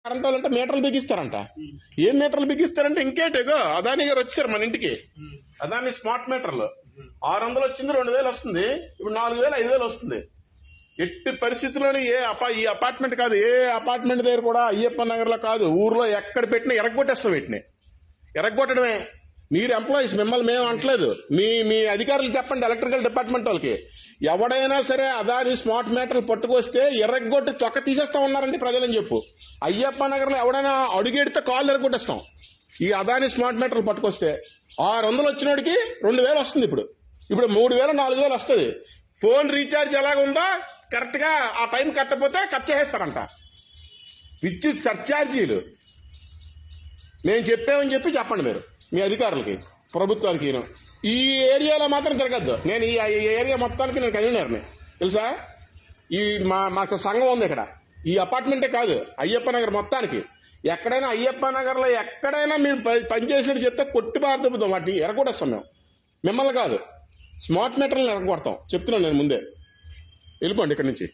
Current వాళ్ళంటే మీటర్లు బిగిస్తారంట. ఏం మీటర్లు బిగిస్తారంటే ఇంకేటేగో అదాని గారు వచ్చారు మన ఇంటికి. అదాని స్మార్ట్ మీటర్లు 600 వచ్చింది, 2000 వస్తుంది, ఇప్పుడు 4000 5000 వస్తుంది. ఎట్టి పరిస్థితుల్లోనే ఈ అపార్ట్మెంట్ కాదు, ఏ అపార్ట్మెంట్ దగ్గర కూడా అయ్యప్ప నగర్ లో కాదు, ఊర్లో ఎక్కడ పెట్టినా ఎరగొట్టేస్తాం. వీటిని ఎరగొట్టడమే. మీరు ఎంప్లాయీస్, మిమ్మల్ని మేము అంటలేదు, మీ అధికారులు చెప్పండి, ఎలక్ట్రికల్ డిపార్ట్మెంట్ వాళ్ళకి. ఎవడైనా సరే అదాని స్మార్ట్ మీటర్లు పట్టుకొస్తే ఎర్రగొట్టి తొక్క తీసేస్తా ఉన్నారండి ప్రజలని చెప్పు. అయ్యప్ప నగర్ లో ఎవడైనా అడుగెడితే కాళ్ళు ఎరగొట్టేస్తాం. ఈ అదాని స్మార్ట్ మీటర్లు పట్టుకొస్తే 600 వచ్చినోడికి 2000 వస్తుంది. ఇప్పుడు 3000 4000 వస్తుంది. ఫోన్ రీఛార్జ్ ఎలాగుందో కరెక్ట్ గా ఆ టైం కట్టకపోతే కట్ చేసేస్తారంట. విద్యుత్ సర్ఛార్జీలు మేము చెప్పామని చెప్పండి మీరు మీ అధికారులకి, ప్రభుత్వానికి. ఈ ఏరియాలో మాత్రం తిరగద్దు. నేను ఈ ఏరియా మొత్తానికి నేను కన్వీనర్ని తెలుసా. మాకు సంఘం ఉంది ఇక్కడ. ఈ అపార్ట్మెంటే కాదు, అయ్యప్ప నగర్ మొత్తానికి. ఎక్కడైనా అయ్యప్ప నగర్ లో ఎక్కడైనా మీరు పనిచేసినట్టు చెప్తే కొట్టి బాధపడతాం. వాటిని ఎరగొట్టేస్తాం మేము, మిమ్మల్ని కాదు. స్మార్ట్ మీటర్లను ఎరగొడతాం చెప్తున్నాను నేను ముందే. వెళ్ళిపోండి ఇక్కడి నుంచి.